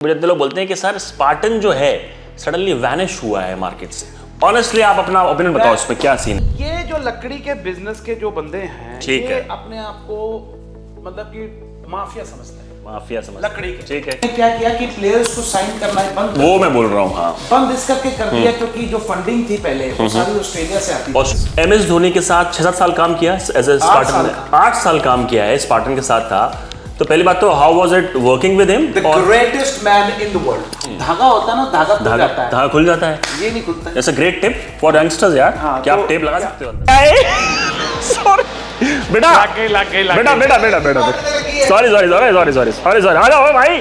जितने लोग बोलते हैं कि सर स्पार्टन जो है सडनली वैनिश हुआ है मार्केट से, ऑनेस्टली आप अपना ओपिनियन बताओ इसमें क्या सीन है? ये जो लकड़ी के बिजनेस के जो बंदे हैं ठीक ये है। अपने आप को मतलब कि माफिया समझते हैं। माफिया समझ लकड़ी के ठीक है। क्या किया कि प्लेयर्स को साइन करना है बंद वो मैं बोल रहा हूँ। हाँ, बंद इस करके कर दिया क्योंकि जो फंडिंग थी पहले वो सारी ऑस्ट्रेलिया से आती थी। MS धोनी के साथ 6-7 साल काम किया एज ए स्पार्टन में, 8 साल काम किया है स्पार्टन के साथ था। तो पहली बात तो how was it working with him? The greatest man in the world. धागा होता है ना, धागा खुल जाता है, धागा खुल जाता है। ये नहीं खुलता। It's a great tip for youngsters यार। हाँ, क्या तो आप टेप लगा सकते हो? सॉरी बेटा, बेटा बेटा बेटा बेटा sorry sorry sorry sorry sorry sorry sorry, आ जाओ भाई।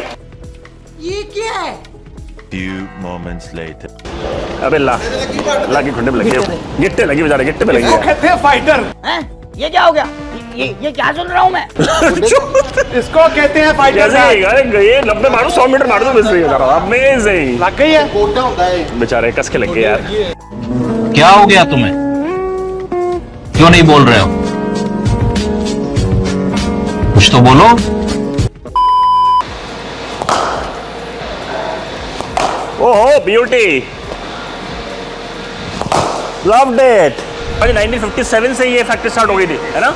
ये क्या है? Few moments later. अबे लागी खुंडे पे लगी है, गिट्टे लगी बेचारे, गिट्टे पे लगी इसको है। कहते हैं फाइटर। हैं? ये क्या हो गया? ये क्या सुन रहा हूँ मैं? इसको कहते हैं फाइटर। कैसे अरे ये 90 मारो 100 मीटर मार दो बस ये जरा अमेजिंग। लग गई है, कोटा होता है बेचारे कस के लग गए यार। क्या हो गया तुम्हें? क्यों नहीं बोल रहे हो? कुछ तो बोलो। ओहो ब्यूटी, लव्ड इट। 1957 से ये फैक्ट्री स्टार्ट हो गई थी, है ना?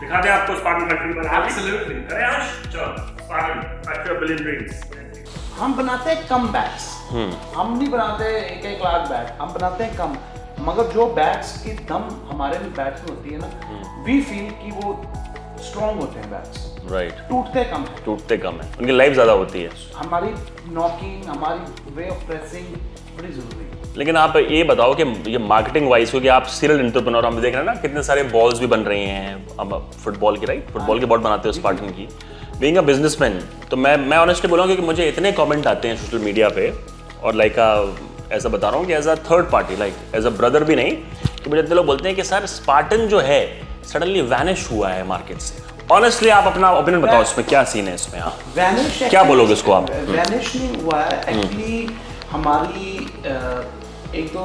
दिखाते हैं आपको स्पार्टन फैक्ट्री पर। Absolutely. अरे आज चलो Spartan factory of billion dreams. हम बनाते हैं कम बैट्स, हम नहीं बनाते एक एक लाख बैट, हम बनाते हैं कम। मगर जो बैट्स की दम हमारे में बैट्स में होती है ना, वी फील कि वो स्ट्रॉन्ग होते हैं बैट्स, राइट। टूटते कम है। टूटते कम है, उनकी लाइफ ज्यादा होती है। हमारी नॉकिंग, हमारी वे ऑफ प्रेसिंग बड़ी जरूरी है। लेकिन आप ये बताओ कि ये मार्केटिंग वाइज, क्योंकि आप सीरियल एंटरप्रेन्योर, हम देख रहे हैं ना कितने सारे बॉल्स भी बन रही हैं अब फुटबॉल की, राइट? फुटबॉल के बॉल बनाते हो स्पार्टन की। बीइंग अ बिजनेसमैन, तो मैं ऑनेस्टली बोलूँगा क्योंकि मुझे इतने कमेंट आते हैं सोशल मीडिया पे, और लाइक ऐसा बता रहा हूँ कि as a third party, like as a brother भी नहीं, कि मुझे इतने लोग बोलते हैं कि सर स्पार्टन जो है सडनली वैनिश हुआ है मार्केट से। ऑनेस्टली आप अपना ओपिनियन बताओ इसमें क्या सीन है इसमें? हाँ, वैनिश क्या बोलोगे इसको आप? वैनिश नहीं हुआ है एक्चुअली। हमारी एक तो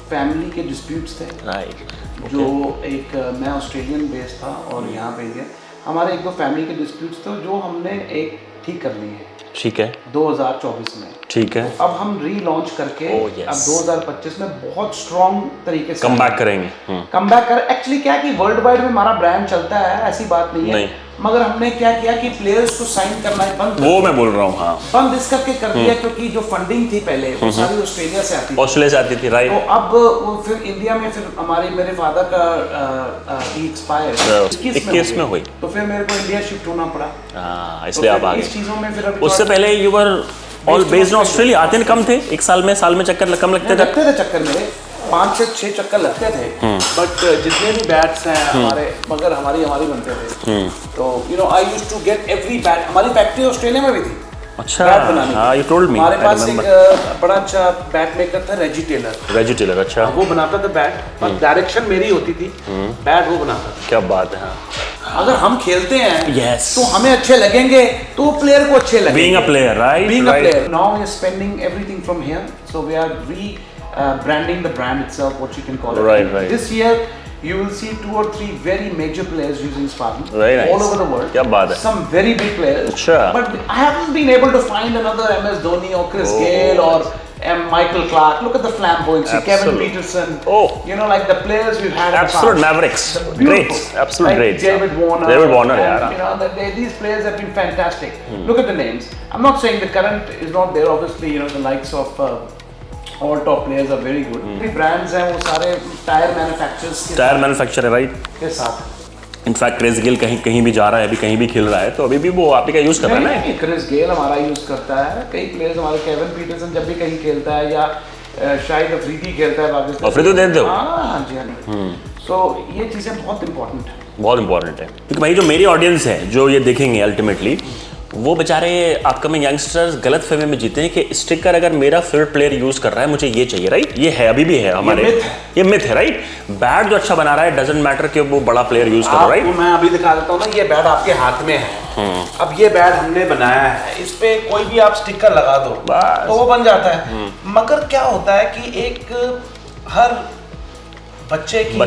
फैमिली के डिस्प्यूट्स थे, राइट। जो एक मैं ऑस्ट्रेलियन बेस्ड था और यहाँ पे गया, हमारे एक दो फैमिली के डिस्प्यूट्स थे जो हमने एक ठीक कर लिए हैं ठीक है, 2024 में। ठीक है। अब हम रीलॉन्च करके Oh, yes. अब 2025 में बहुत स्ट्रॉन्ग तरीके से कम बैक करेंगे। कम बैक कर। एक्चुअली क्या है कि वर्ल्ड वाइड में हमारा ब्रांड चलता है, ऐसी बात नहीं है, नहीं। मगर हमने क्या किया कि प्लेयर्स को साइन करना है बंद, वो मैं बोल रहा हूँ। हाँ, बंद इस करके कर दिया क्योंकि जो फंडिंग थी पहले वो सारी ऑस्ट्रेलिया से आती थी। ऑस्ट्रेलिया से आती थी, राइट। तो अब वो फिर इंडिया में फिर हमारे मेरे फादर का एक्सपायर 21 में हुई, तो फिर मेरे को इंडिया शिफ्ट होना पड़ा। हाँ, तो इसलिए आप फिर आ इस गए। चीजों में फिर अभी उससे पहले you were all based in Australia. आते कम थे, एक साल में चक्कर कम लगते थे। लगते थे चक्कर, मेरे 5 से 6 चक्कर लगते थे, बट जितने भी बैट्स हैं हमारे, मगर हमारी बनते थे। तो you know I used to get every bat. हमारी फैक्ट्री ऑस्ट्रेलिया में भी थी अच्छा, बैट बनाने की। हाँ, यू टोल्ड मी। हमारे पास एक बड़ा अच्छा बैट मेकर था, रेजी टेलर। अच्छा, वो बनाता था बैट, पर डायरेक्शन मेरी होती थी, बैट वो बनाता था। क्या बात है। हाँ, अगर हम खेलते हैं Yes. तो हमें अच्छे लगेंगे तो प्लेयर को अच्छे लगेंगे। Being a player, right? Being a player. Now we are spending everything from here, so we are branding the brand itself, what you can call it. Right. This year, you will see 2 or 3 very major players using Spartan Very nice. all over the world. क्या बात है। Some very big players. अच्छा। But I haven't been able to find another MS Dhoni or Chris Gayle or Michael Clark. Look at the flamboyancy. Kevin Absolute. Peterson. Oh. You know, like the players we've had in the Absolute past. Mavericks. Beautiful. Greats. Absolute like greats. David Warner. David Warner, and, yeah. You know, these players have been fantastic. Look at the names. I'm not saying the current is not there. Obviously, you know, the likes of all top players are very good. Brands हैं वो सारे tyre manufacturers tyre manufacturer, right? के साथ। In fact Chris Gayle कहीं भी जा रहा है, अभी कहीं भी खेल रहा है, तो अभी भी वो आप ही का यूज कर रहा है ना। क्रिस गेल हमारा यूज करता है, कई प्लेयर्स हमारे, केविन पीटरसन जब भी कहीं खेलता है, या शायद अफरीदी खेलता है पाकिस्तान। अफरीदी दे देते हो? हाँ जी, हाँ जी। सो ये चीज़ें बहुत इंपॉर्टेंट है। बहुत इंपॉर्टेंट है, क्योंकि भाई जो मेरी ऑडियंस है जो ये देखेंगे अल्टीमेटली, वो बेचारे अपकमिंग यंगस्टर्स गलत फहमी में जीते हैं कि स्टिकर अगर मेरा फेवरेट प्लेयर यूज कर रहा है मुझे ये चाहिए, राइट? ये है, अभी भी है हमारे, ये मिथ है, राइट? बैट जो अच्छा बना रहा है डजंट मैटर कि वो बड़ा प्लेयर यूज कर रहा है, राइट? मैं अभी दिखा देता हूँ ना, ये बैट आपके हाथ में है। अब ये बैट हमने बनाया है, इस पे कोई भी आप स्टिकर लगा दो बस। तो वो बन जाता है। मगर क्या होता है कि एक हर बच्चे की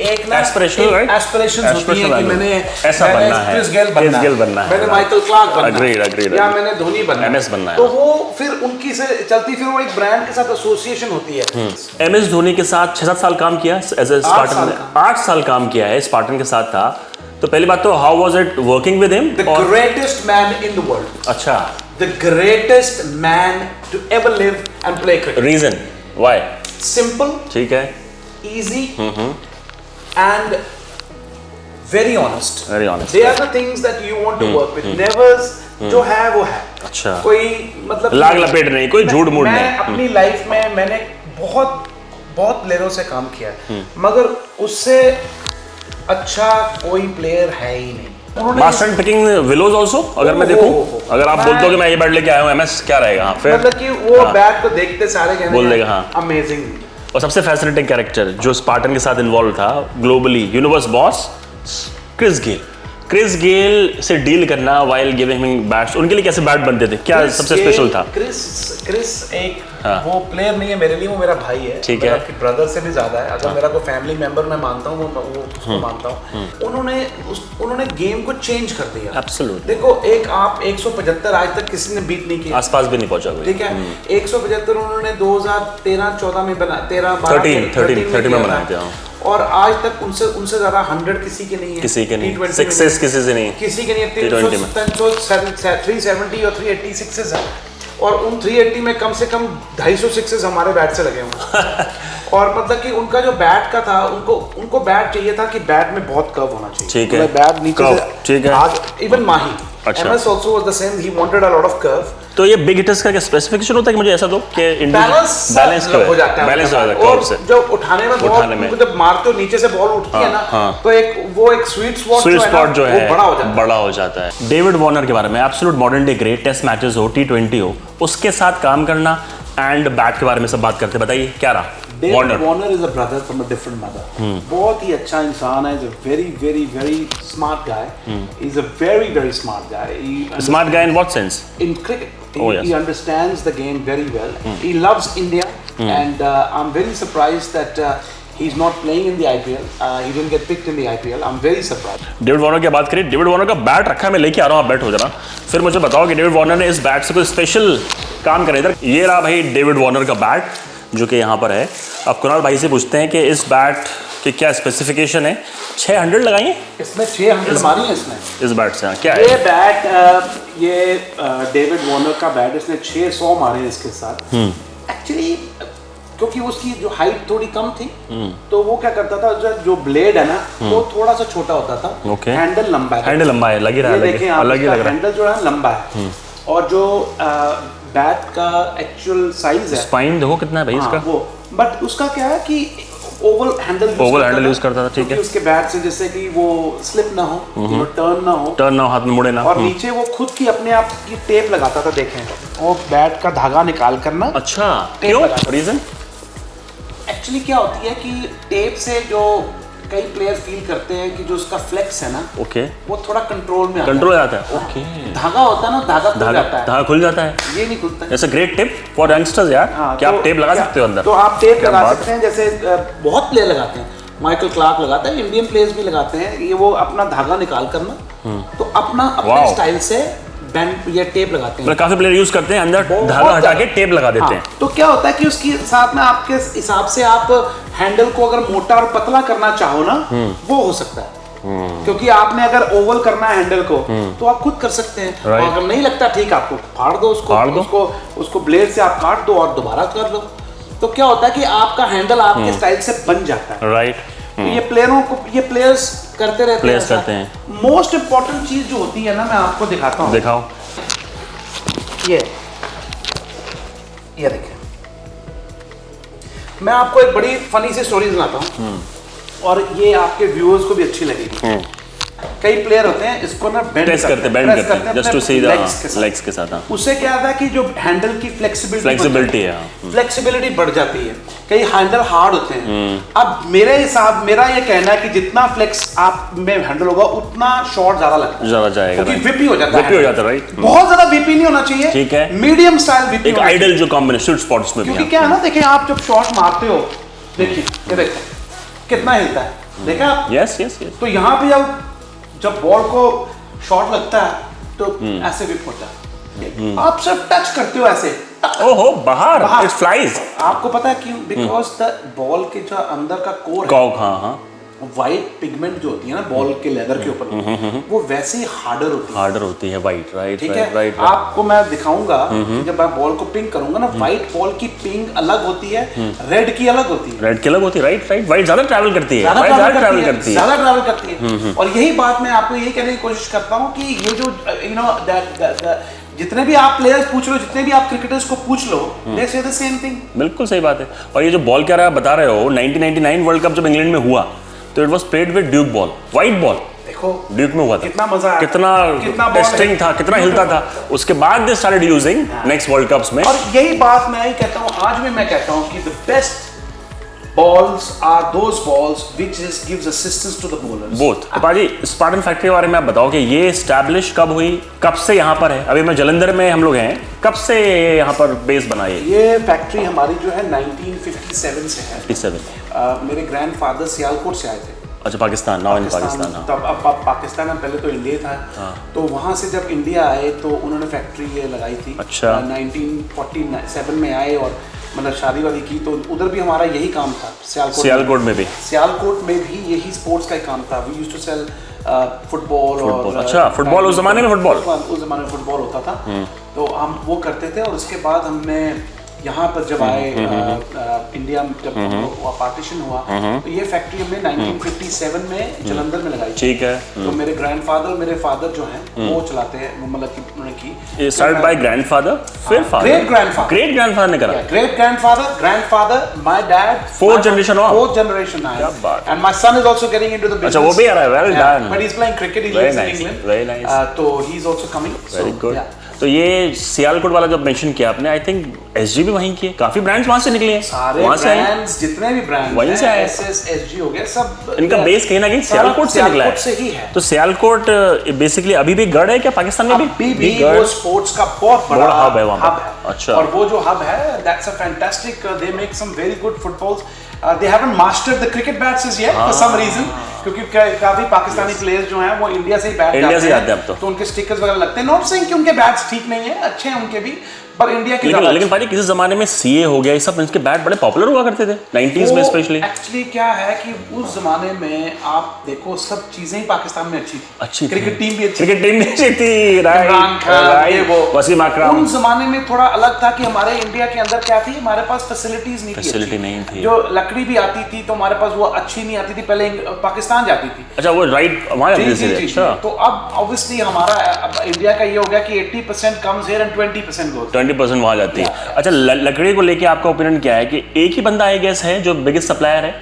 एक ना एस्पिरेशंस होती है कि मैंने ऐसा बनना है, क्रिस गेल बनना है, मैंने माइकल क्लार्क बनना है, या मैंने धोनी बनना है, MS बनना है। तो वो फिर उनकी से चलती फिर वो एक ब्रांड के साथ एसोसिएशन होती है। MS धोनी के साथ 6-7 साल काम किया एज ए स्पार्टन में, 8 साल काम किया है, स्पार्टन के साथ था। तो पहली बात तो how was it working with him? The greatest man in the world. अच्छा, the greatest man to ever live and play cricket. Reason why? Simple, ठीक है, easy and very honest. Very honest. They are the things that you want to work with. Nevers जो है वो है। अच्छा, कोई मतलब लाग लपेट नहीं, कोई झूठ मूठ नहीं। मैं अपनी लाइफ में मैंने बहुत प्लेयरों से काम किया है, मगर उससे अच्छा कोई प्लेयर है ही नहीं। Master and picking willows also, अगर मैं देखूं, अगर आप बोलते हो कि मैं ये बैट लेके आया हूं MS, क्या रहेगा? फिर मतलब कि वो बैट को देखते सारे कहने बोल देगा हाँ, अमेजिंग। और सबसे फैसिनेटिंग कैरेक्टर जो स्पार्टन के साथ इन्वॉल्व था globally, universe boss Chris Gayle. Chris Gayle से डील करना वाइल गिविंग हिम बैट्स, उनके लिए कैसे बैट बनते थे, क्या सबसे स्पेशल था? क्रिस एक हाँ, वो प्लेयर नहीं है मेरे लिए, वो मेरा भाई है, ठीक है, आपके ब्रदर से भी ज्यादा है। अगर मेरा कोई फैमिली मेंबर मैं मानता हूँ वो उसको मानता हूँ। उन्होंने गेम को चेंज कर दिया। एब्सोल्युटली। देखो, एक आप 175 आज तक किसी ने बीट नहीं किया, आसपास भी नहीं पहुंचा कोई, ठीक है। 175 उन्होंने 2013-14 में बना, 13 में बनाए थे, और आज तक उनसे ज्यादा 100 किसी के नहीं है, किसी के नहीं, सक्सेस किसी से नहीं, किसी के नहीं। 370 और 380 सिक्सेस है, और उन 380 में कम से कम 250 सिक्सेस हमारे बैट से लगे हुए। और मतलब कि उनका जो बैट का था, उनको बैट चाहिए था कि बैट में बहुत कर्व होना चाहिए, ठीक है, बैट नीचे से, ठीक है। इवन माही, अच्छा, MS also was the same, he wanted a lot of curve। तो ये बिग हिटर्स का क्या स्पेसिफिकेशन होता है कि मुझे ऐसा दो कि बैलेंस हो जाता है, बैलेंस हो जाता है, और जब उठाने में जब मारते हो नीचे से बॉल उठती है ना, तो एक स्वीट स्पॉट जो है बड़ा हो जाता है। डेविड वार्नर के बारे में, absolute modern day great, test matches हो, T20 हो, उसके साथ काम करना एंड बैट के बारे में सब बात करते, बताइए क्या रहा? Warner is a brother from a different mother. बहुत ही अच्छा इंसान है, is a very smart guy. He's a very smart guy. Smart guy in what sense? In cricket. Oh, yes. He understands the game very well. He loves India, and I'm very surprised that he's not playing in the IPL. He didn't get picked in the IPL. I'm very surprised. David Warner की बात करें, David Warner का bat रखा है, मैं लेके आ रहा हूँ, आप बैट हो जरा, फिर मुझे बताओ कि डेविड वार्नर ने इस बैट से कोई स्पेशल काम करे। इधर ये रहा भाई डेविड वार्नर का बैट जो कि यहाँ पर है। अब कुणाल भाई से पूछते हैं कि इस बैट की क्या स्पेसिफिकेशन है? 600 लगाइए इसमें, 600 मारी है इसने इस बैट से। क्या ये है बैट? ये डेविड वार्नर का बैट, इसने 600 मारे हैं इसके साथ। एक्चुअली क्योंकि उसकी जो हाइट थोड़ी कम थी, तो वो क्या करता था, जो ब्लेड है ना वो थोड़ा सा छोटा होता था, हैंडल लंबा है, हैंडल लंबा है, लग ही रहा है, देखें अलग ही लग रहा है, हैंडल जो है लंबा है, और जो बैट का एक्चुअल साइज है, स्पाइन देखो कितना है भाई इसका, वो बट उसका क्या है कि ओवल हैंडल यूज करता था, ठीक है, उसके बैट से जैसे कि वो स्लिप ना हो, टर्न ना हो, हाथ में मुड़े ना, और नीचे वो खुद की अपने आप की टेप लगाता था, देखें, वो बैट का धागा निकाल कर ना। अच्छा, क्यों? रीजन एक्चुअली क्या होती है कि टेप से जो कई प्लेयर फील करते हैं कि जो उसका फ्लेक्स है ना, वो थोड़ा कंट्रोल में आता है। ओके, धागा होता है ना, धागा खुल जाता है, ये नहीं खुलता है। जैसे ग्रेट टिप फॉर यंगस्टर्स यार, क्या आप टेप लगा सकते हो अंदर? तो आप टेप लगा सकते हैं, जैसे बहुत प्लेयर लगाते हैं, माइकल क्लार्क लगाता है, इंडियन प्लेयर्स भी लगाते हैं, ये वो अपना धागा निकाल कर ना, तो अपने स्टाइल से ये टेप लगाते हैं। काफी प्लेयर यूज करते हैं, अंदर धागा हटा के टेप लगा देते हैं। तो क्या होता है कि उसके साथ में आपके हिसाब से आप हैंडल को अगर मोटा और पतला करना चाहो ना, वो हो सकता है, क्योंकि आपने अगर ओवल करना है हैंडल को, तो आप खुद कर सकते हैं, और अगर नहीं लगता ठीक, आपको फाड़ दो उसको ब्लेड से आप काट दो और दोबारा कर लो, तो क्या होता है कि आपका हैंडल आपके स्टाइल से बन जाता है, राइट। ये प्लेयर्स करते रहते हैं। मोस्ट इंपॉर्टेंट चीज जो होती है ना, मैं आपको दिखाता हूँ, दिखाओ, ये देखिए, मैं आपको एक बड़ी फनी सी स्टोरी सुनाता हूँ और ये आपके व्यूअर्स को भी अच्छी लगेगी। कई प्लेयर होते हैं इसको ना बेंड करते हैं just to see the legs के साथ। उससे क्या आता है कि जो हैंडल की फ्लेक्सिबिलिटी है, फ्लेक्सिबिलिटी बढ़ जाती है। कई हैंडल हार्ड होते हैं। अब मेरा ये कहना है कि जितना फ्लेक्स आप में हैंडल होगा उतना शॉट ज्यादा लगता है, ज्यादा जाएगा, क्योंकि विपी हो जाता है, राइट। बहुत ज्यादा विपी नहीं होना चाहिए, ठीक है, मीडियम स्टाइल विपी, एक आइडियल जो कॉम्बिनेशन स्पॉट्स में भी। क्योंकि क्या है ना, देखिए आप जब शॉट मारते हो, देखिए ये देखो कितना हिलता है, देखा आप? Yes yes yes. तो यहाँ पे जब बॉल को शॉट लगता है तो ऐसे विप होता है। आप सिर्फ टच करते हो ऐसे, ओहो बाहर इट फ्लाइज। आपको पता है क्यों? बिकॉज द बॉल के जो अंदर का कोर है, हाँ, व्हाइट पिगमेंट जो होती है ना बॉल के लेदर के ऊपर, वो वैसे ही हार्डर होती है, व्हाइट, राइट, ठीक है। आपको मैं दिखाऊंगा जब मैं बॉल को पिंग करूंगा ना, व्हाइट बॉल की पिंग अलग होती है, रेड की अलग होती है, राइट। व्हाइट ज्यादा ट्रैवल करती है, ज्यादा ट्रैवल करती है। और यही बात मैं आपको यही कहने की कोशिश करता हूँ कि ये जो जितने भी आप प्लेयर्स पूछ लो, जितने भी आप क्रिकेटर्स को पूछ लो, दे से द सेम थिंग। बिल्कुल सही बात है। और ये जो बॉल क्या रहा बता रहे हो, 1999 वर्ल्ड कप जब इंग्लैंड में हुआ तो it was played with Duke ball, white ball. देखो ड्यूक में हुआ था, कितना मजा आया, कितना टेस्टिंग था, कितना हिलता था। उसके बाद they started using next world cups में। और यही बात मैं ही कहता हूँ, आज भी मैं कहता हूँ कि the best balls are those balls which gives assistance to the bowlers. Both. तो पाजी स्पार्टन फैक्ट्री के बारे में आप बताओ कि ये एस्टैब्लिश कब हुई, कब से यहाँ पर है? अभी मैं जलंधर में हम लोग हैं, कब से यहाँ पर बेस बना है? ये फैक्ट्री हमारी जो है 1957 से है। 57। मेरे ग्रैंडफादर सियालकोट से आए थे। अच्छा, पाकिस्तान, नाउ इन पाकिस्तान। हाँ। तब अब पाकिस्तान में पहले तो इंडिया था। हाँ। तो वहाँ से जब इंडिया आए तो उन्होंने फैक्ट्री ये लगाई थी। अच्छा। 1947 में आए और मतलब शादी वादी की, तो उधर भी हमारा यही काम था। सियालकोट में भी यही स्पोर्ट्स का ही काम था। We used to sell football और अच्छा, फुटबॉल उस जमाने में फुटबॉल होता था, तो हम वो करते थे। और उसके बाद हमने यहाँ पर जब आए इंडिया जब पार्टीशन हुआ, तो ये फैक्ट्री हमने 1957 में जलंधर में लगाई। ठीक है। तो मेरे ग्रैंडफादर और मेरे फादर जो हैं वो चलाते हैं, मतलब कि उन्होंने की। स्टार्ट बाय ग्रैंडफादर, फिर फादर, ग्रेट ग्रैंडफादर ने करा, great grandfather, my dad, fourth generation and my son is also getting into the business. अच्छा, वो भी आ रहा है, well done. But he is playing cricket in England, very nice. तो he is also coming, very good. तो ये सियालकोट वाला जब मेंशन किया आपने, आई थिंक एसजी भी वहीं की है, काफी ब्रांड्स वहां से निकले हैं, सारे ब्रांड्स जितने भी ब्रांड्स वहीं से आए, एसएस एसजी हो गया, सब इनका बेस कहीं ना कहीं सियालकोट से निकला है। तो सियालकोट बेसिकली अभी भी गढ़ है क्या पाकिस्तान में? भी वो स्पोर्ट्स का बहुत बड़ा हब है वहां पे। अच्छा। और वो जो हब है, that's a fantastic, they make some very good footballs. They haven't mastered the cricket bats as yet for some reason, क्योंकि काफी पाकिस्तानी प्लेयर्स जो हैं वो इंडिया से ही बैट जाते हैं, तो उनके स्टिकर्स वगैरह लगते हैं। नॉट सेइंग कि उनके बैट्स ठीक नहीं है, अच्छे हैं उनके भी, पर इंडिया के लेकिन पाजी किसी जमाने में सीए हो गया, ये सब इनके बैट बड़े पॉपुलर हुआ करते थे 90s में स्पेशली। एक्चुअली क्या है कि उस जमाने में आप देखो सब चीजें ही पाकिस्तान में अच्छी थी, क्रिकेट टीम भी अच्छी थी, इमरान खान, ये वो, वसीम अकरम। उन जमाने में थोड़ा अलग था कि हमारे इंडिया के अंदर क्या थी, हमारे पास फैसिलिटीज नहीं थी। जो लकड़ी भी आती थी तो हमारे पास वो अच्छी नहीं आती थी, पहले पाकिस्तान जाती थी। अच्छा, वो राइट वहां जाती थी। अच्छा, तो अब ऑब्वियसली हमारा इंडिया का ये हो गया कि 80% कम्स हियर एंड 20% गोस, 20% वहां जाती है। अच्छा, लकड़ी को लेके आपका ओपिनियन क्या है कि एक ही बंदा आई गेस है जो बिगेस्ट सप्लायर है?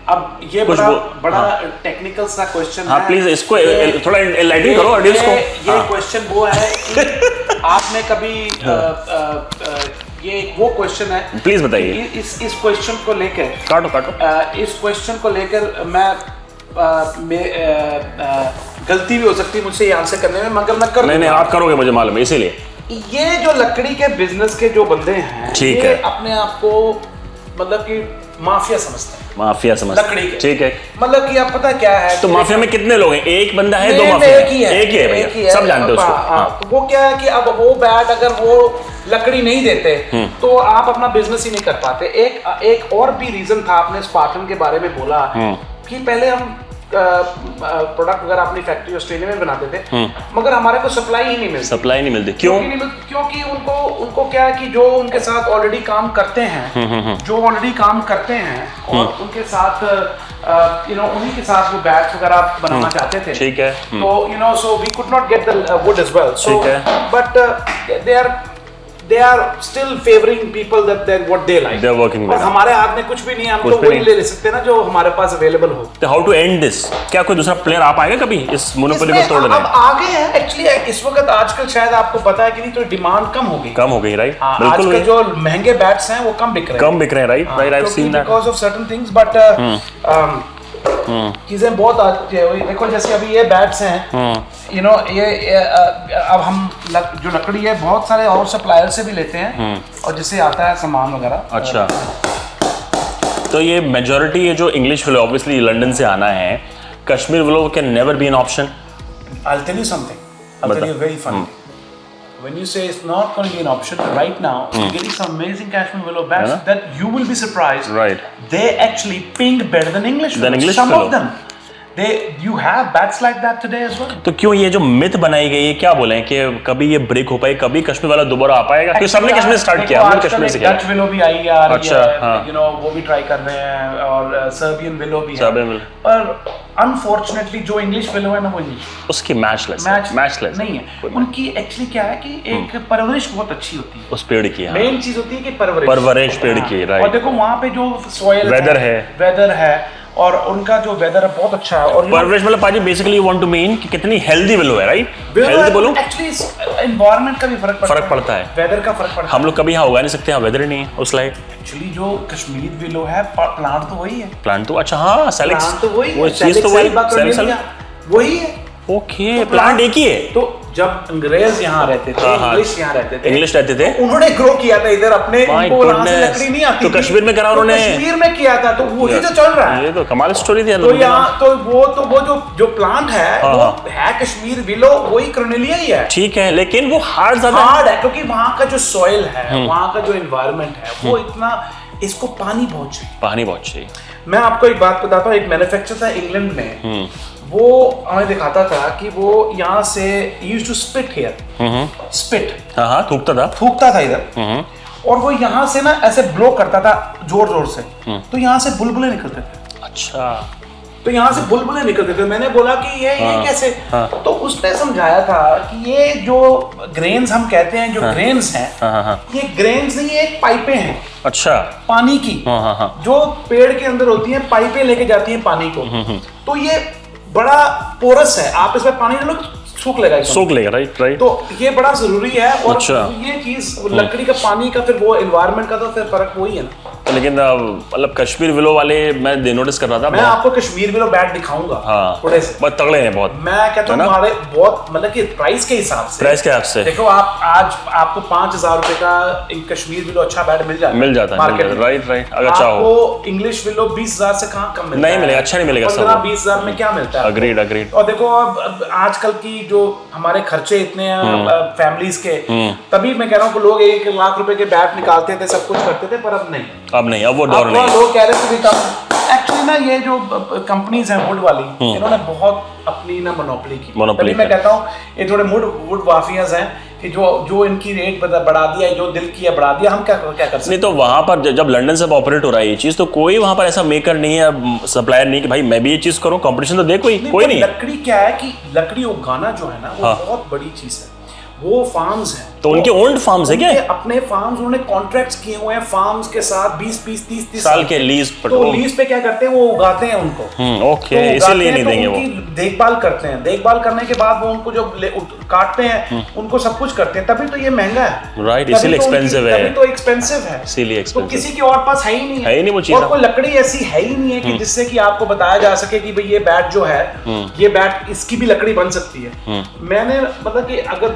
अब ये बड़ा टेक्निकल सा क्वेश्चन है। हाँ, प्लीज इसको थोड़ा एनलाइटन करो ऑडियंस को। ये क्वेश्चन वो है कि आपने कभी ये वो क्वेश्चन है, प्लीज बताइए। इस क्वेश्चन को लेकर काटो इस क्वेश्चन को लेकर मैं गलती भी हो सकती है मुझसे ये आंसर करने में, मगर मैं कर नहीं आप करोगे, मुझे मालूम है, इसीलिए। ये जो लकड़ी के बिजनेस के जो बंदे हैं, ठीक ये है, अपने आप को मतलब कि माफिया समझते हैं, लकड़ी के, ठीक है। मतलब कि आप पता क्या है, तो माफिया में कितने लोग हैं? एक बंदा है, दो माफिया? एक ही है भैया, सब जानते हो उसको। हाँ। तो वो क्या है कि अब वो बैट अगर वो लकड़ी नहीं देते तो आप अपना बिजनेस ही नहीं कर पाते। एक और भी रीजन था, आपने स्पार्टन के बारे में बोला कि पहले हम प्रोडक्ट वगैरह अपनी फैक्ट्री ऑस्ट्रेलिया में बनाते थे, मगर हमारे को सप्लाई ही नहीं मिलती। क्यों? क्योंकि उनको क्या है कि जो उनके साथ ऑलरेडी काम करते हैं, और उनके साथ उन्हीं के साथ वो बैट्स वगैरह बनाना चाहते थे, ठीक है। तो so we could not get the wood as well, so but they are still favoring people that what they like. They're working और with. हमारे हाथ में कुछ भी नहीं है, हम कुछ तो भी वही नहीं। ले सकते हैं ना जो हमारे पास अवेलेबल हो। तो हाउ टू एंड दिस? क्या कोई दूसरा प्लेयर आ पाएगा कभी इस मोनोपोली को इसमें तोड़ने? अब आगे है एक्चुअली, इस वक्त आजकल शायद आपको पता है कि नहीं, तो डिमांड कम हो गई। कम हो गई, राइट? हाँ, बिल्कुल आजकल हुई। जो महंगे बैट्स हैं वो कम बिक रहे हैं। कम बिक रहे हैं, right? Right, I have seen that. Because of certain things, but चीजें बहुत आती है। देखो जैसे अभी ये बैट्स हैं, यू नो, ये अब हम जो लकड़ी है बहुत सारे और सप्लायर से भी लेते हैं, और जिससे आता है सामान वगैरह। अच्छा, तो ये मेजॉरिटी ये जो इंग्लिश विलो ऑब्वियसली लंदन से आना है, Kashmir willow can never be an option. I'll tell you something. I'll tell you very funny. When you say it's not going to be an option right now, you're getting some amazing Kashmir willow bats Yeah. that you will be surprised. Right. They actually ping better than English Than willows. English Some willow. of them. You have bats like that today as well. तो क्यों ये जो myth बनाई गई है, क्या बोले कि कभी ये ब्रेक हो पाए, कभी कश्मीर वाला दोबारा आ पाएगा? क्योंकि सबने कश्मीर स्टार्ट किया, हमने कश्मीर से किया। डच विलो भी आई आ रही अच्छा, है, हाँ। you know, वो भी ट्राई कर रहे हैं, और सर्बियन विलो भी है। Serbian willow। पर अनफॉर्चुनेटली जो इंग्लिश विलो है ना, वो इंग्लिश उसकी मैचलेस नहीं है। उनकी एक्चुअली क्या है कि एक परवरिश बहुत अच्छी होती है। उस पेड़ की, हाँ। मेन चीज होती है कि परवरिश पेड़ की, right। और देखो वहाँ पे जो सॉइल वेदर है, और उनका जो वेदर है बहुत अच्छा है। और परवरिश मतलब पाजी basically you want to mean कि कितनी हेल्दी विलो है, राइट? हेल्दी बोलो, एक्चुअली एनवायरनमेंट का भी फर्क पड़ता है। वेदर का फर्क पड़ता है। हम लोग कभी यहाँ उगा नहीं सकते, यहाँ वेदर ही नहीं है उस लायक। एक्चुअली जो कश्मीर विलो है, प्लांट तो वही है। प्लांट तो अच्छा, हाँ, सेलेक्स, प्लांट तो वही है, वो चीज तो वही, वही है। ओके, प्लांट एक ही है। तो जब अंग्रेज यहाँ रहते थे, हाँ, इंग्लिश यहाँ रहते थे, इंग्लिश रहते थे, उन्होंने ग्रो किया था इधर अपने, My उनको वहाँ से goodness। लकड़ी नहीं आती तो थी। कश्मीर में करा तो उन्होंने। कश्मीर में किया था, तो वही तो चल रहा है। ये तो कमाल स्टोरी थी। तो यहाँ तो वो जो प्लांट है, हाँ, वो है कश्मीर विलो, वही कर्नेलिया ही है। ठीक है, लेकिन वो हार्ड ज्यादा हार्ड है क्योंकि वहाँ का जो सॉइल है, वहाँ का जो एनवायरनमेंट है, वो इतना, इसको पानी बहुत चाहिए। पानी बहुत चाहिए। मैं आपको एक बात बताता हूँ, एक मैन्युफैक्चरर था इंग्लैंड में, वो हमें दिखाता था कि वो यहाँ से used to spit here, spit, हाँ, थूकता था इधर, और वो यहाँ से ना ऐसे ब्लो करता था जोर जोर से, तो यहाँ से बुलबुले निकलते थे। अच्छा, तो यहाँ से बुलबुले निकलते थे। मैंने बोला कि ये कैसे? तो उसने समझाया था कि ये जो ग्रेन्स हम कहते हैं, जो ग्रेन्स हैं, ये ग्रेन्स नहीं, ये पाइपें हैं। अच्छा, पानी की, जो पेड़ के अंदर होती हैं, पाइपें लेके जाती हैं पानी को। तो ये बड़ा पोरस है, आप इसमें पानी डालो सूख लेगा, राइट। तो ये बड़ा जरूरी है। और अच्छा। ये चीज लकड़ी का, पानी का, फिर वो एनवायरनमेंट का, तो फिर फर्क वही है ना। लेकिन मतलब कश्मीर विलो वाले मैं नोटिस कर रहा था, मैं आपको कश्मीर विलो बैट दिखाऊंगा, हाँ, थोड़े से बहुत तगड़े हैं बहुत। मैं कहता हूँ हमारे बहुत, मतलब कि प्राइस के हिसाब से देखो, आप आज आपको 5,000 रुपए का एक कश्मीर विलो अच्छा बैट मिल जाता है मार्केट में, राइट। अगर चाहो आपको इंग्लिश विलो 20,000 से कहाँ कम मिलता है? नहीं मिलेगा, अच्छा नहीं मिलेगा। 15-20,000 में क्या मिलता है? अग्रीड। और देखो अब आजकल की जो हमारे खर्चे इतने हैं फैमिलीज के, तभी मैं कह रहा हूँ कि लोग 1 लाख रुपए के बैट निकालते थे, सब कुछ करते थे, पर अब नहीं। अब वो दौर नहीं है। लोग कह रहे थे कम। एक्चुअली ना ये जो कंपनीज हैं वुड वाली, इन्होंने बहुत अपनी ना मोनोपोली की। तभी मैं कहता हूँ ये थोड़े वुड माफियाज हैं कि जो इनकी रेट बढ़ा दिया, जो दिल किया बढ़ा दिया, हम क्या कर सकते? नहीं तो वहां पर जब लंदन से ऑपरेट हो रहा है ये चीज, तो कोई वहां पर ऐसा मेकर नहीं है, सप्लायर नहीं कि भाई मैं भी ये चीज करूं, कंपटीशन तो दे कोई नहीं। लकड़ी क्या है कि लकड़ी उगाना जो है ना, वो बहुत बड़ी चीज है। वो फार्म्स हैं, तो उनके ओन्ड फार्म्स है क्या? अपने फार्म्स, उन्होंने कॉन्ट्रैक्ट्स किए हुए हैं फार्म्स के साथ 20-30 साल के लीज पर। तो लीज पे क्या करते हैं, वो उगाते हैं उनको। ओके, इसीलिए नहीं देंगे वो। देखभाल करते हैं, देखभाल करने के बाद वो उनको जब काटते हैं, उनको सब कुछ करते हैं, तभी तो ये महंगा है, राइट। इसीलिए एक्सपेंसिव है, तभी तो एक्सपेंसिव है, इसीलिए तो एक्सपेंसिव। किसी के और पास है ही नहीं वो चीज, और कोई लकड़ी ऐसी है ही नहीं है कि जिससे कि आपको बताया जा सके कि भाई ये बैट जो है, ये बैट इसकी भी लकड़ी बन सकती है। मैंने मतलब कि अगर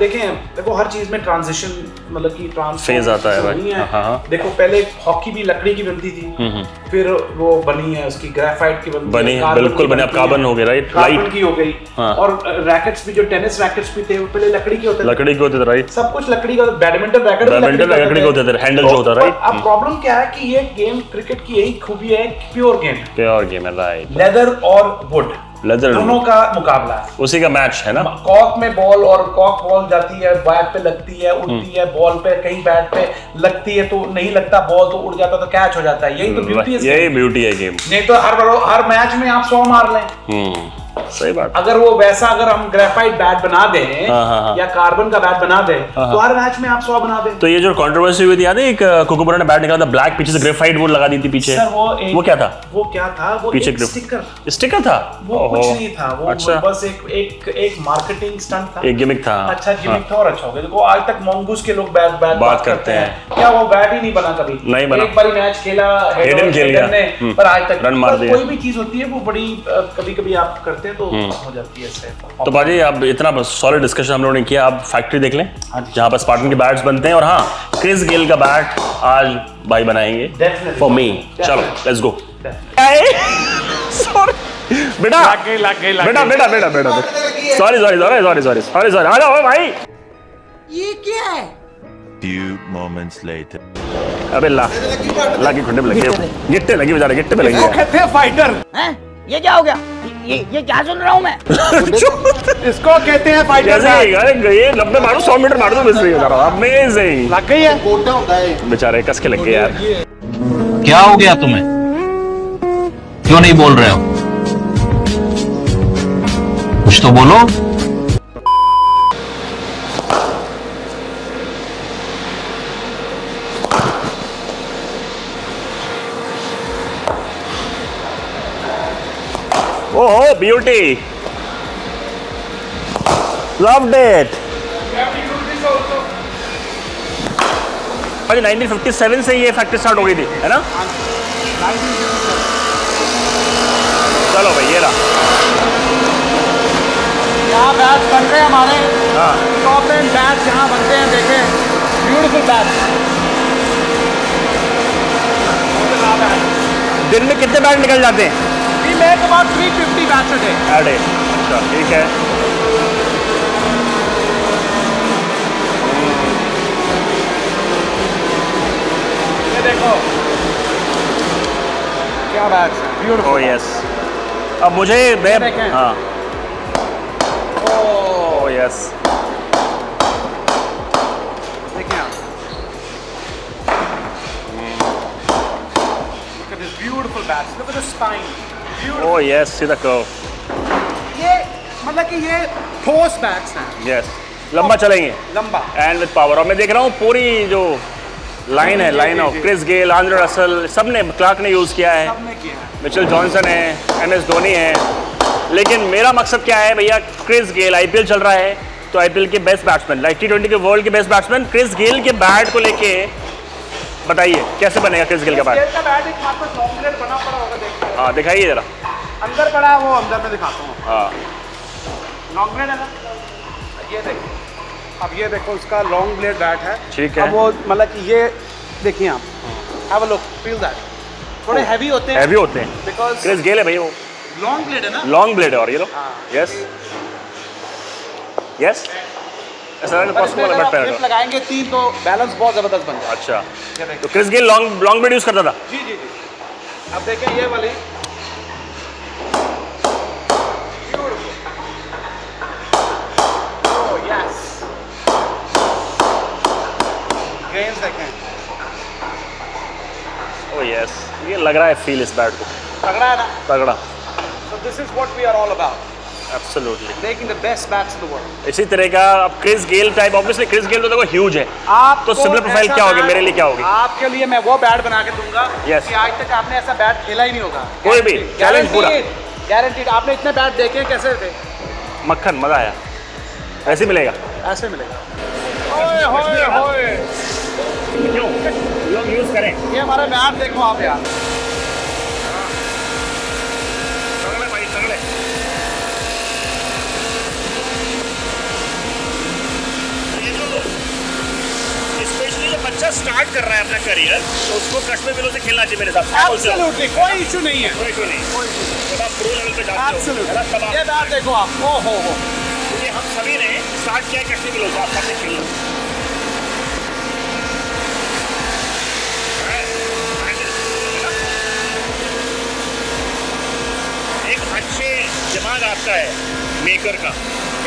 देखो हर चीज में ट्रांजिशन, मतलब कि फेज आता है। देखो पहले हॉकी भी लकड़ी की बनती थी, फिर वो बनी है, उसकी ग्रेफाइट की बनी है, बिल्कुल बनी, अब कार्बन हो गई, राइट, कार्बन की हो गई। और रैकेट्स भी, जो टेनिस रैकेट्स भी थे, वो पहले लकड़ी के होते थे, राइट, सब कुछ लकड़ी का। बैडमिंटन रैकेट लकड़ी के होते थे, हैंडल जो होता, राइट। अब प्रॉब्लम क्या है कि ये गेम, क्रिकेट की यही खूबी है, प्योर गेम है, राइट। लेदर और वुड, दोनों का मुकाबला है, उसी का मैच है ना। कॉक में बॉल, और कॉक बॉल जाती है, बैट पे लगती है, उड़ती है, बॉल पे, कहीं बैट पे लगती है तो नहीं लगता, बॉल तो उड़ जाता, तो कैच हो जाता है। यही तो ब्यूटी है, यही ब्यूटी है गेम। नहीं तो हर मैच में आप 100 मार लें, सही बात। अगर वो वैसा अगर हम ग्रेफाइट बैट बना दें हाँ। या कार्बन का बैट बना दें तो हर मैच में आप 100 बना दें। तो ये जो कंट्रोवर्सी हुई थी याद है, एक कोकोबरा ने बैट निकाला था ब्लैक, पीछे से ग्रेफाइट वो लगा दी थी पीछे। सर वो क्या था? वो क्या था? वो पीछे एक स्टिकर था। वो कुछ नहीं था, वो अच्छा। बस एक मार्केटिंग स्टंट था, एक गिमिक था। अच्छा गिमिक था और अच्छा हो गया। देखो आज तक मंगूस के लोग बात करते हैं, क्या वो बैट ही नहीं बना कभी? नहीं बना। एक बारी मैच खेला हेडन खेल गया ने, पर आज तक रन मार दिया। कोई भी चीज होती है वो बड़ी कभी-कभी आप करते हैं तो हो जाती है इससे। तो बाजी अब इतना सॉलिड डिस्कशन हम लोगों ने किया, अब फैक्ट्री देख लें जहाँ पर स्पार्टन के बैट्स बनते हैं। और हाँ, क्रिस गेल का बैट आज भाई बनाएंगे फॉर मी। चलो लेट्स गो। बेटा बेटा सॉरी आ जाओ भाई। ये क्या है? Few moments later. अबे लागी खुंडे पे लगे, गिट्टे लगी बेचारे, गिट्टे पे लगी है। कहते हैं फाइटर, हैं? ये क्या हो गया? ये क्या सुन रहा हूँ मैं? इसको कहते हैं फाइटर। कैसे ये 90 मारो 100 मीटर मार दो मिस रही है। अमेजिंग लग गई है। बेचारे कस के लग गए यार। क्या हो गया तुम्हें? क्यों नहीं बोल रहे हो? कुछ तो बोलो। ओहो ब्यूटी, लव्ड इट। अरे 1957 से ये फैक्ट्री स्टार्ट हो गई थी, है ना? चलो भाई ये रहा। यहाँ बैट्स बन रहे हैं हमारे, हाँ टॉप एंड बैट्स यहाँ बनते हैं। देखें, ब्यूटीफुल बैट्स। दिन में कितने बैट निकल जाते हैं? We make about 350 bats a day. A day। अच्छा ठीक है। ये देखो क्या बैट्स हैं, ब्यूटीफुल। Oh yes. अब मुझे देखें। हाँ ओह यस। देखिए आप, look at this beautiful bats. Look at the spine. Beautiful. Oh yes, see the curve. ये मतलब कि ये ठोस बैट्स हैं, यस, लंबा चलेंगे लंबा। And with power. और मैं देख रहा हूँ पूरी जो लाइन है, line of Chris Gayle, Andre Russell, सब ने, क्लार्क ने यूज़ किया है, सबने किया है। मिचेल जॉनसन है, MS धोनी है। लेकिन मेरा मकसद क्या है भैया? क्रिस गेल, IPL चल रहा है तो IPL के बेस्ट बैट्समैन, लाइक T20 के वर्ल्ड के बेस्ट बैट्समैन, क्रिस गेल के बैट को लेके बताइए कैसे बनेगा क्रिस गेल का बैट? गेल का बैट एक मात्र लॉन्ग ब्लेड बना पड़ा होगा, देखिए। हाँ दिखाइए जरा। अंदर पड़ा है वो, अंदर मैं दिखाता हूँ। हाँ लॉन्ग ब्लेड है ना, ये देखो। अब ये देखो, इसका लॉन्ग ब्लेड बैट है। ठीक है। अब वो मतलब कि ये देखिए आप, have a look, feel that. थोड़े हैवी होते हैं, हैवी होते हैं। बिकॉज क्रिस गेल है भैया वो, लॉन्ग ब्लेड है ना। लॉन्ग ब्लेड है। और ये लो, हाँ। यस यस, ऐसा पर इसमें पॉसिबल अगर बैट आप पे ग्रिप लगाएंगे 3 तो बैलेंस बहुत जबरदस्त बन जाएगा। अच्छा, ये तो देखो। Chris Gayle long blade use करता था। जी जी जी। अब देखें ये वाली, ओह यस, ग्रेन्स देखें, ओह यस, ये लग रहा है फील इस बैट को तगड़ा है ना। तगड़ा। So this is what we are all about, absolutely. making the best bats in the world. इसी तरह का अब Chris Gayle type, obviously Chris Gayle तो देखो ह्यूज है। आपको तो सिमिलर प्रोफाइल ऐसा क्या होगी, बैट- मेरे लिए क्या होगी? आपके लिए मैं वो बैट बना के दूंगा Yes. कि आज तक आपने ऐसा बैट खेला ही नहीं होगा। कोई भी, challenge पूरा। गारंटीड। आपने इतने बैट देखे कैसे थे? मक्खन, मजा आया। ऐसे ही मिलेगा। ऐसे मिलेगा। ओए होए होए, क्यों लोग यूज करें? ये हमारा बैट देखो आप यार। तगड़े भाई तगड़े। ये जो स्पेशली जो बच्चा स्टार्ट कर रहा है अपना करियर, तो उसको कश्मीर विलो से खेलना चाहिए मेरे हिसाब से। Absolutely, कोई इशू नहीं है। कोई इशू नहीं। जब आप प्रो लेवल पे जाते हो, Absolutely. है ना, तब ये आप, बैट देखो आप, ओ हो। क्योंकि हम सभी ने स्टार्ट किया कश्मीर विलो से, आप सबने खेलना। एक अच्छे दिमाग आपका है, मेकर का,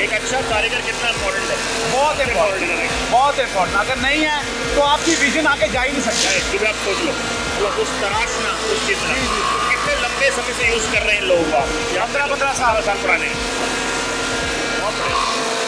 एक अच्छा कारीगर कितना इम्पोर्टेंट है। बहुत इम्पोर्टेंट, बहुत इम्पोर्टेंट। अगर नहीं है तो आपकी विजन आगे जा ही नहीं सकती। है, आप सोच लो। मतलब उस तराशना उस चित्र कितने लंबे समय से यूज कर रहे हैं लोग आप 15-15 साल पुराने बहुत बढ़िया।